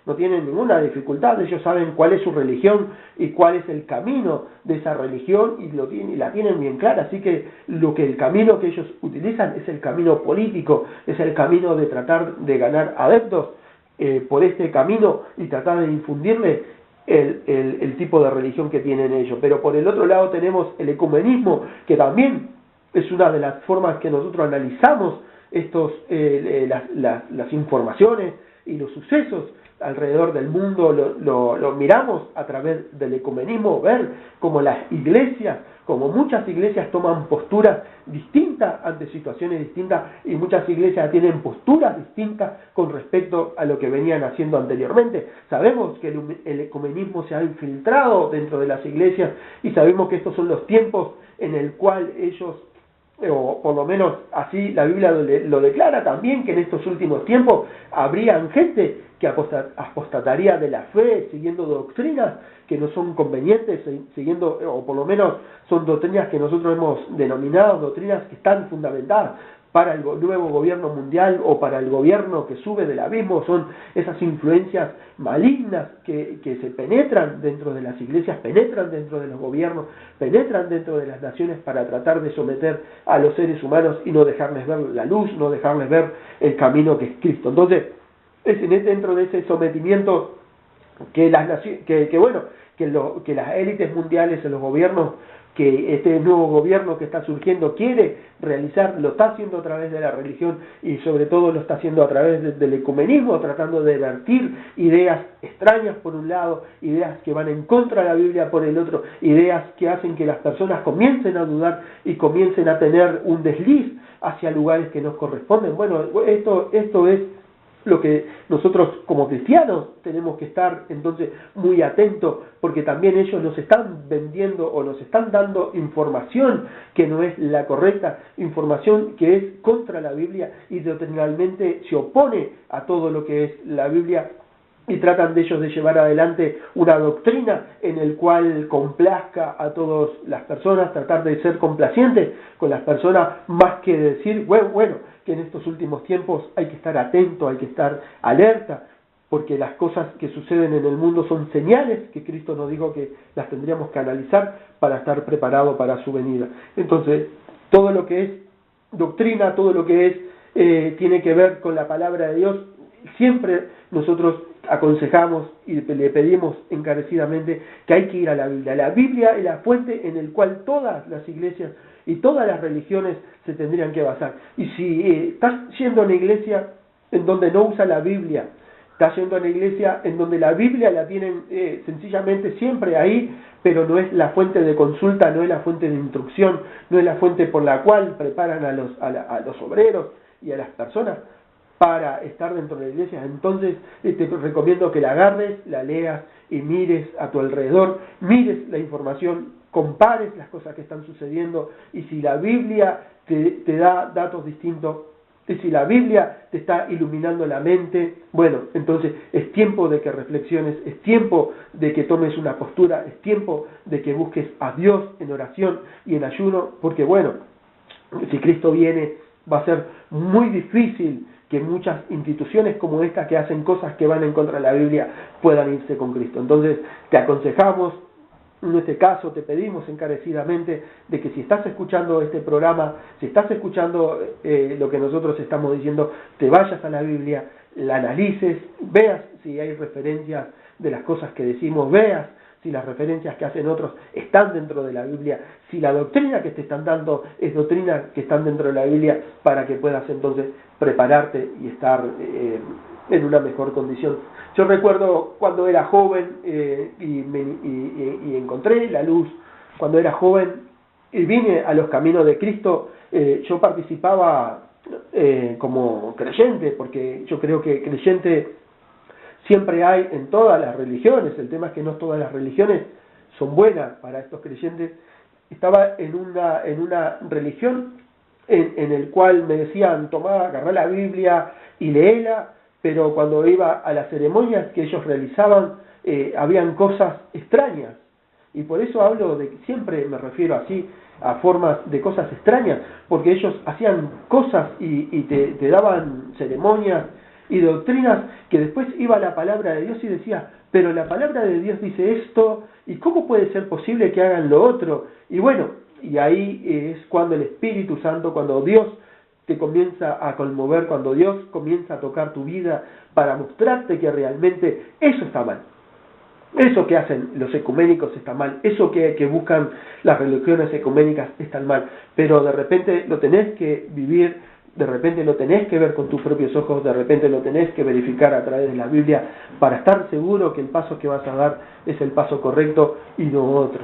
no tienen ninguna dificultad, ellos saben cuál es su religión y cuál es el camino de esa religión, y la tienen bien clara, así que el camino que ellos utilizan es el camino político, es el camino de tratar de ganar adeptos por este camino y tratar de infundirle el tipo de religión que tienen ellos. Pero por el otro lado tenemos el ecumenismo, que también es una de las formas que nosotros analizamos las informaciones y los sucesos alrededor del mundo, lo miramos a través del ecumenismo, ver cómo las iglesias, como muchas iglesias toman posturas distintas ante situaciones distintas, y muchas iglesias tienen posturas distintas con respecto a lo que venían haciendo anteriormente. Sabemos que el ecumenismo se ha infiltrado dentro de las iglesias, y sabemos que estos son los tiempos en el cual ellos, o por lo menos así la Biblia lo declara también, que en estos últimos tiempos habrían gente que apostataría de la fe, siguiendo doctrinas que no son convenientes, o por lo menos son doctrinas que nosotros hemos denominado doctrinas que están fundamentadas para el nuevo gobierno mundial o para el gobierno que sube del abismo, son esas influencias malignas que se penetran dentro de las iglesias, penetran dentro de los gobiernos, penetran dentro de las naciones para tratar de someter a los seres humanos y no dejarles ver la luz, no dejarles ver el camino que es Cristo. Entonces, es dentro de ese sometimiento que las élites mundiales, en los gobiernos, que este nuevo gobierno que está surgiendo quiere realizar, lo está haciendo a través de la religión y sobre todo lo está haciendo a través del ecumenismo, tratando de vertir ideas extrañas por un lado, ideas que van en contra de la Biblia por el otro, ideas que hacen que las personas comiencen a dudar y comiencen a tener un desliz hacia lugares que nos corresponden. Bueno, esto es lo que nosotros como cristianos tenemos que estar entonces muy atentos, porque también ellos nos están vendiendo o nos están dando información que no es la correcta, información que es contra la Biblia y doctrinalmente se opone a todo lo que es la Biblia, y tratan de ellos de llevar adelante una doctrina en el cual complazca a todas las personas, tratar de ser complacientes con las personas, más que decir, bueno, que en estos últimos tiempos hay que estar atento, hay que estar alerta, porque las cosas que suceden en el mundo son señales que Cristo nos dijo que las tendríamos que analizar para estar preparados para su venida. Entonces, todo lo que es doctrina, todo lo que es tiene que ver con la palabra de Dios, siempre nosotros aconsejamos y le pedimos encarecidamente que hay que ir a la Biblia. La Biblia es la fuente en la cual todas las iglesias y todas las religiones se tendrían que basar. Y si estás yendo a una iglesia en donde no usa la Biblia, estás yendo a una iglesia en donde la Biblia la tienen sencillamente siempre ahí, pero no es la fuente de consulta, no es la fuente de instrucción, no es la fuente por la cual preparan a los obreros y a las personas para estar dentro de la iglesia, entonces te recomiendo que la agarres, la leas y mires a tu alrededor, mires la información, compares las cosas que están sucediendo, y si la Biblia te da datos distintos, y si la Biblia te está iluminando la mente, bueno, entonces es tiempo de que reflexiones, es tiempo de que tomes una postura, es tiempo de que busques a Dios en oración y en ayuno, porque bueno, si Cristo viene, va a ser muy difícil que muchas instituciones como esta, que hacen cosas que van en contra de la Biblia, puedan irse con Cristo. Entonces te aconsejamos, en este caso te pedimos encarecidamente de que si estás escuchando este programa, si estás escuchando lo que nosotros estamos diciendo, te vayas a la Biblia, la analices, veas si hay referencias de las cosas que decimos, veas si las referencias que hacen otros están dentro de la Biblia, si la doctrina que te están dando es doctrina que están dentro de la Biblia, para que puedas entonces prepararte y estar en una mejor condición. Yo recuerdo cuando era joven y encontré la luz, cuando era joven y vine a los caminos de Cristo, yo participaba como creyente, porque yo creo que creyente siempre hay en todas las religiones. El tema es que no todas las religiones son buenas para estos creyentes. Estaba en una religión en el cual me decían, tomá, agarrá la Biblia y léela, pero cuando iba a las ceremonias que ellos realizaban, habían cosas extrañas. Y por eso hablo de que siempre me refiero así a formas de cosas extrañas, porque ellos hacían cosas y te daban ceremonias y doctrinas que después iba la palabra de Dios y decía, pero la palabra de Dios dice esto, ¿y cómo puede ser posible que hagan lo otro? Y bueno, y ahí es cuando el Espíritu Santo, cuando Dios te comienza a conmover, cuando Dios comienza a tocar tu vida para mostrarte que realmente eso está mal. Eso que hacen los ecuménicos está mal, eso que buscan las religiones ecuménicas está mal, pero de repente lo tenés que vivir, de repente lo tenés que ver con tus propios ojos, de repente lo tenés que verificar a través de la Biblia para estar seguro que el paso que vas a dar es el paso correcto y no otro.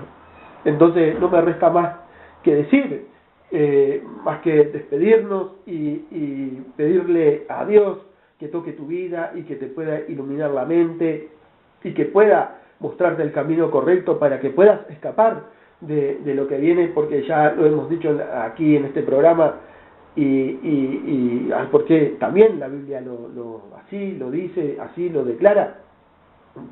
Entonces no me resta más que decir, más que despedirnos y pedirle a Dios que toque tu vida y que te pueda iluminar la mente y que pueda mostrarte el camino correcto para que puedas escapar de lo que viene, porque ya lo hemos dicho aquí en este programa, porque también la Biblia así lo dice, así lo declara,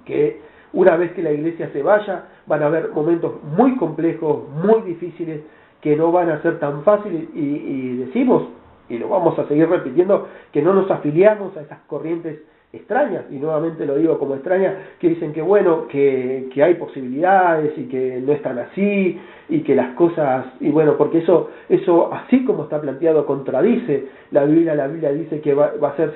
que una vez que la iglesia se vaya, van a haber momentos muy complejos, muy difíciles, que no van a ser tan fáciles, y decimos, y lo vamos a seguir repitiendo, que no nos afiliamos a esas corrientes extrañas, y nuevamente lo digo como extrañas, que dicen que bueno, que hay posibilidades y que no están así, y que las cosas, y bueno, porque eso así como está planteado contradice la Biblia dice que va a ser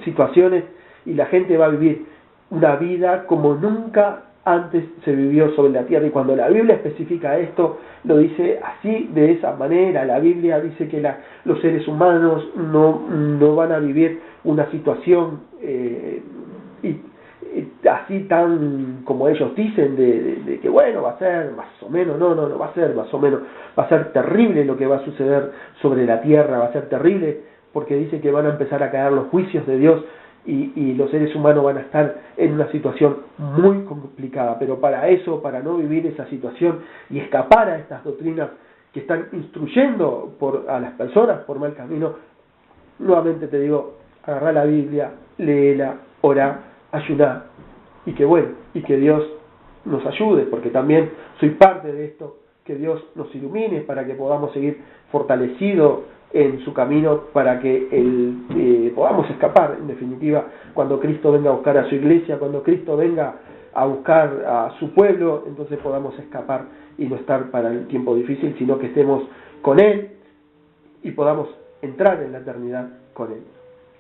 situaciones y la gente va a vivir una vida como nunca antes se vivió sobre la tierra, y cuando la Biblia especifica esto, lo dice así, de esa manera. La Biblia dice que los seres humanos no van a vivir una situación así tan como ellos dicen, de que bueno, va a ser más o menos, no va a ser más o menos, va a ser terrible lo que va a suceder sobre la tierra, va a ser terrible, porque dice que van a empezar a caer los juicios de Dios, y los seres humanos van a estar en una situación muy complicada. Pero para eso, para no vivir esa situación y escapar a estas doctrinas que están instruyendo a las personas por mal camino, nuevamente te digo, agarrá la Biblia, léela, orá, ayuná, y que Dios nos ayude, porque también soy parte de esto, que Dios nos ilumine para que podamos seguir fortalecidos en su camino, para que podamos escapar, en definitiva, cuando Cristo venga a buscar a su iglesia, cuando Cristo venga a buscar a su pueblo, entonces podamos escapar y no estar para el tiempo difícil, sino que estemos con Él y podamos entrar en la eternidad con Él.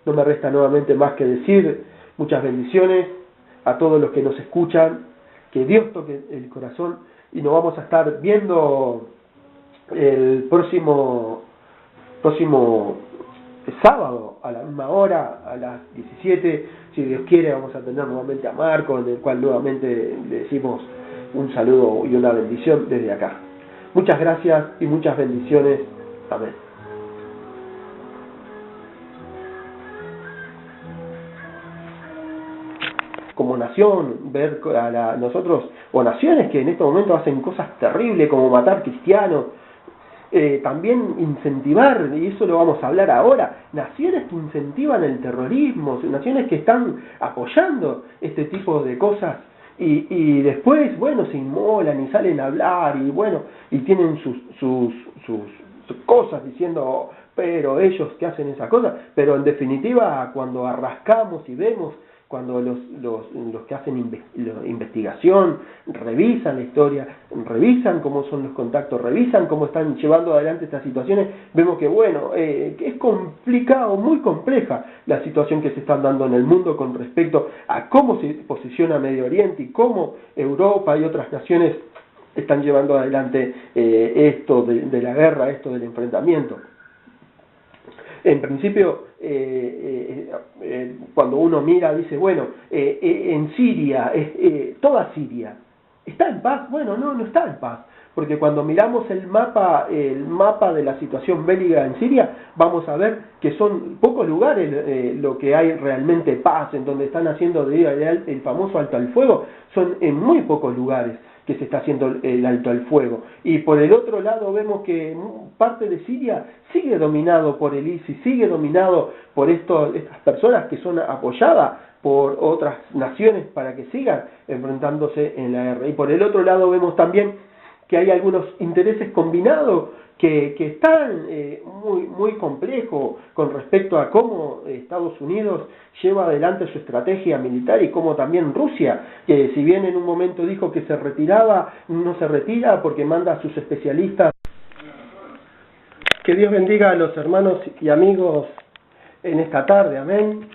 No me resta nuevamente más que decir muchas bendiciones a todos los que nos escuchan, que Dios toque el corazón, y nos vamos a estar viendo el próximo sábado a la misma hora, a las 17, si Dios quiere. Vamos a tener nuevamente a Marco, en el cual nuevamente le decimos un saludo y una bendición desde acá. Muchas gracias y muchas bendiciones. Amén. Como nación, ver a nosotros, o naciones que en este momento hacen cosas terribles como matar cristianos, también incentivar, y eso lo vamos a hablar ahora, naciones que incentivan el terrorismo, naciones que están apoyando este tipo de cosas, y después, bueno, se inmolan y salen a hablar, y bueno, y tienen sus cosas diciendo, pero ellos que hacen esas cosas, pero en definitiva, cuando arrascamos y vemos, cuando los que hacen investigación revisan la historia, revisan cómo son los contactos, revisan cómo están llevando adelante estas situaciones, vemos que bueno, que es complicado, muy compleja la situación que se está dando en el mundo con respecto a cómo se posiciona Medio Oriente y cómo Europa y otras naciones están llevando adelante esto de la guerra, esto del enfrentamiento. En principio, cuando uno mira, dice, bueno, en Siria, toda Siria, ¿está en paz? Bueno, no está en paz, porque cuando miramos el mapa de la situación bélica en Siria, vamos a ver que son pocos lugares lo que hay realmente paz, en donde están haciendo el famoso alto al fuego, son en muy pocos lugares que se está haciendo el alto al fuego. Y por el otro lado vemos que parte de Siria sigue dominado por el ISIS, sigue dominado por estas personas que son apoyadas por otras naciones para que sigan enfrentándose en la guerra. Y por el otro lado vemos también que hay algunos intereses combinados que están muy complejos con respecto a cómo Estados Unidos lleva adelante su estrategia militar, y cómo también Rusia, que si bien en un momento dijo que se retiraba, no se retira porque manda a sus especialistas. Que Dios bendiga a los hermanos y amigos en esta tarde, amén.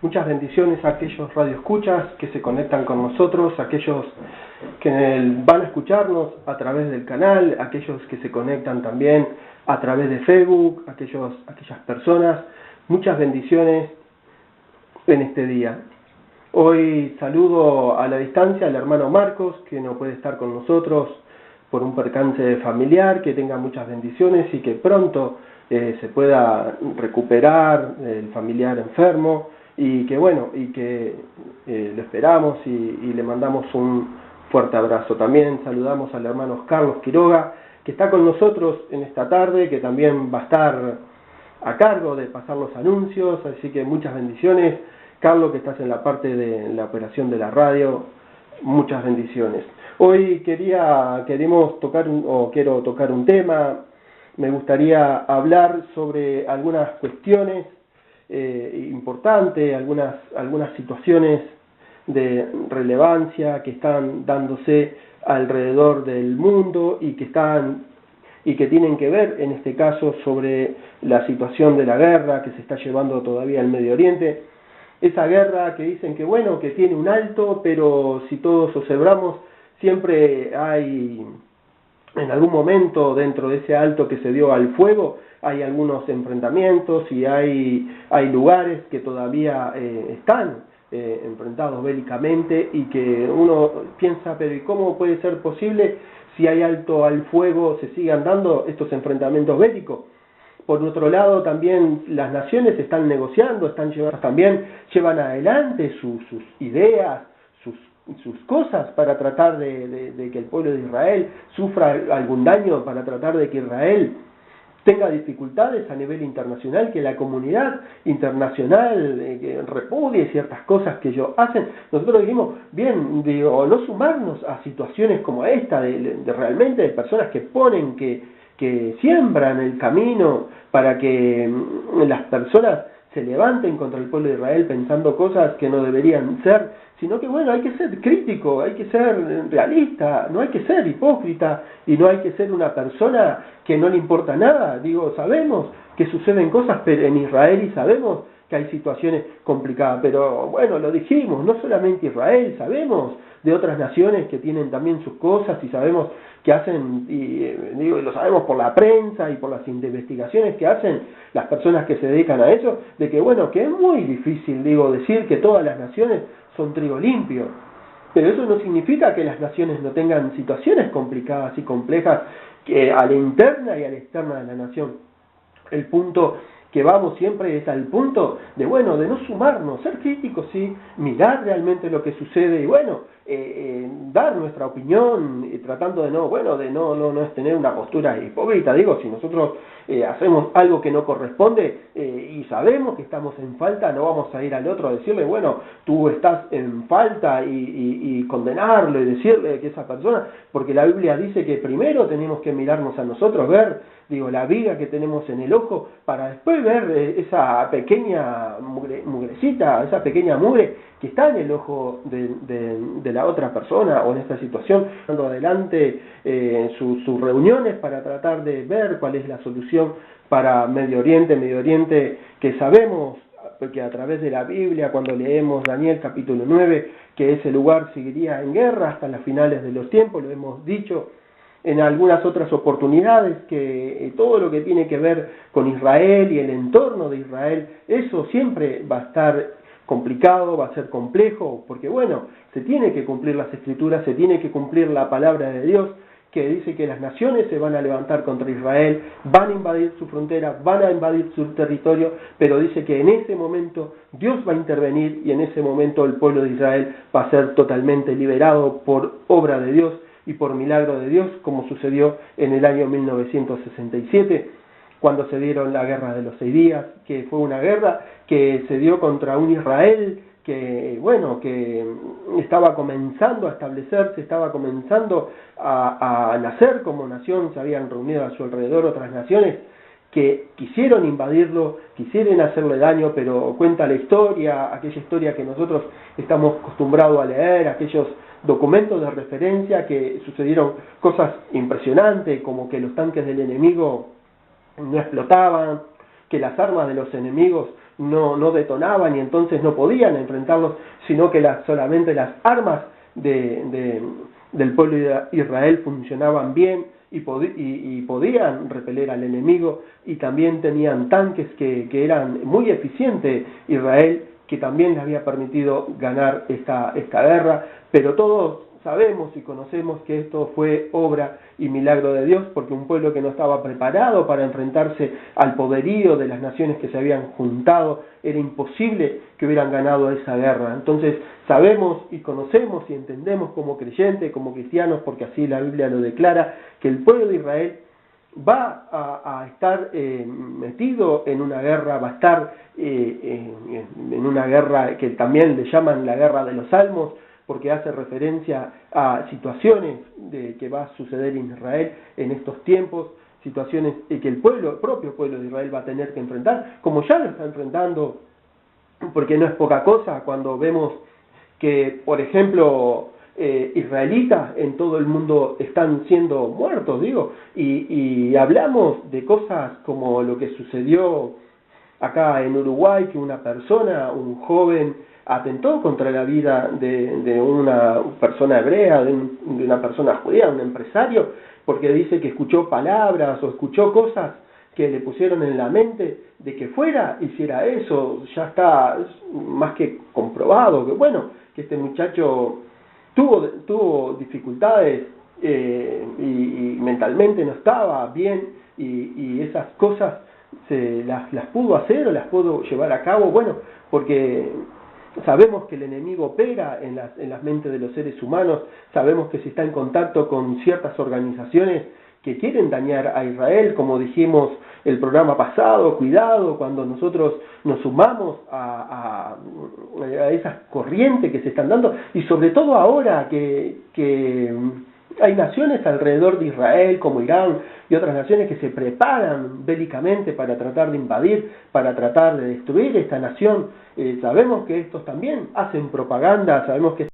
Muchas bendiciones a aquellos radioescuchas que se conectan con nosotros, aquellos que van a escucharnos a través del canal, aquellos que se conectan también a través de Facebook, aquellas personas. Muchas bendiciones en este día. Hoy saludo a la distancia al hermano Marcos, que no puede estar con nosotros por un percance familiar. Que tenga muchas bendiciones y que pronto se pueda recuperar el familiar enfermo, y que bueno, lo esperamos y le mandamos un fuerte abrazo. También saludamos al hermano Carlos Quiroga, que está con nosotros en esta tarde, que también va a estar a cargo de pasar los anuncios, así que muchas bendiciones. Carlos, que estás en la parte de la operación de la radio, muchas bendiciones. Hoy quiero tocar un tema me gustaría hablar sobre algunas cuestiones importantes, algunas situaciones de relevancia que están dándose alrededor del mundo y que tienen que ver, en este caso, sobre la situación de la guerra que se está llevando todavía en Medio Oriente. Esa guerra que dicen que, bueno, que tiene un alto, pero si todos observamos, siempre hay, en algún momento dentro de ese alto que se dio al fuego, hay algunos enfrentamientos y hay lugares que todavía están enfrentados bélicamente y que uno piensa, pero ¿y cómo puede ser posible si hay alto al fuego se sigan dando estos enfrentamientos bélicos? Por otro lado, también las naciones están negociando, también llevan adelante sus ideas, sus cosas para tratar de que el pueblo de Israel sufra algún daño, para tratar de que Israel tenga dificultades a nivel internacional, que la comunidad internacional que repudie ciertas cosas que ellos hacen. Nosotros dijimos, bien, no sumarnos a situaciones como esta, de realmente de personas que ponen, que siembran el camino para que las personas se levanten contra el pueblo de Israel pensando cosas que no deberían ser, sino que bueno, hay que ser crítico, hay que ser realista, no hay que ser hipócrita y no hay que ser una persona que no le importa nada. Sabemos que suceden cosas en Israel y sabemos que hay situaciones complicadas, pero bueno, lo dijimos, no solamente Israel, sabemos de otras naciones que tienen también sus cosas y sabemos que hacen, y lo sabemos por la prensa y por las investigaciones que hacen las personas que se dedican a eso, de que bueno, que es muy difícil, decir que todas las naciones son trigo limpio, pero eso no significa que las naciones no tengan situaciones complicadas y complejas a la interna y a la externa de la nación. El punto que vamos siempre es al punto de no sumarnos, ser críticos, sí, mirar realmente lo que sucede y dar nuestra opinión, tratando de no es tener una postura hipócrita. Si nosotros hacemos algo que no corresponde y sabemos que estamos en falta, no vamos a ir al otro a decirle, tú estás en falta y condenarlo y decirle que esa persona, porque la Biblia dice que primero tenemos que mirarnos a nosotros, ver la viga que tenemos en el ojo, para después ver esa pequeña mugrecita, esa pequeña mugre que está en el ojo de la otra persona, o en esta situación, dando adelante sus reuniones para tratar de ver cuál es la solución para Medio Oriente que sabemos, porque a través de la Biblia, cuando leemos Daniel capítulo 9, que ese lugar seguiría en guerra hasta las finales de los tiempos, lo hemos dicho en algunas otras oportunidades, que todo lo que tiene que ver con Israel y el entorno de Israel, eso siempre va a estar complicado, va a ser complejo, porque se tiene que cumplir las Escrituras, se tiene que cumplir la palabra de Dios, que dice que las naciones se van a levantar contra Israel, van a invadir su frontera, van a invadir su territorio, pero dice que en ese momento Dios va a intervenir y en ese momento el pueblo de Israel va a ser totalmente liberado por obra de Dios y por milagro de Dios, como sucedió en el año 1967, cuando se dieron la guerra de los 6 días, que fue una guerra que se dio contra un Israel que estaba comenzando a establecerse, estaba comenzando a nacer como nación. Se habían reunido a su alrededor otras naciones que quisieron invadirlo, quisieron hacerle daño, pero cuenta la historia, aquella historia que nosotros estamos acostumbrados a leer, aquellos documentos de referencia, que sucedieron cosas impresionantes, como que los tanques del enemigo no explotaban, que las armas de los enemigos no detonaban y entonces no podían enfrentarlos, sino que solamente las armas del pueblo de Israel funcionaban bien y podían repeler al enemigo, y también tenían tanques que eran muy eficientes Israel, que también les había permitido ganar esta guerra. Pero todos sabemos y conocemos que esto fue obra y milagro de Dios, porque un pueblo que no estaba preparado para enfrentarse al poderío de las naciones que se habían juntado, era imposible que hubieran ganado esa guerra. Entonces sabemos y conocemos y entendemos como creyentes, como cristianos, porque así la Biblia lo declara, que el pueblo de Israel va a estar metido en una guerra, va a estar en una guerra que también le llaman la guerra de los Salmos, porque hace referencia a situaciones que va a suceder en Israel en estos tiempos, situaciones que el propio pueblo de Israel va a tener que enfrentar, como ya lo está enfrentando, porque no es poca cosa cuando vemos que, por ejemplo, israelitas en todo el mundo están siendo muertos, y hablamos de cosas como lo que sucedió acá en Uruguay, que un joven, atentó contra la vida de una persona hebrea, de una persona judía, un empresario, porque dice que escuchó palabras o escuchó cosas que le pusieron en la mente de que hiciera eso. Ya está más que comprobado que, bueno, que este muchacho tuvo dificultades, y mentalmente no estaba bien, y esas cosas las pudo hacer o las pudo llevar a cabo, bueno, porque sabemos que el enemigo opera en las mentes de los seres humanos, sabemos que si está en contacto con ciertas organizaciones que quieren dañar a Israel, como dijimos el programa pasado, cuidado cuando nosotros nos sumamos a esas corrientes que se están dando, y sobre todo ahora que hay naciones alrededor de Israel, como Irán y otras naciones, que se preparan bélicamente para tratar de invadir, para tratar de destruir esta nación. Sabemos que estos también hacen propaganda, sabemos que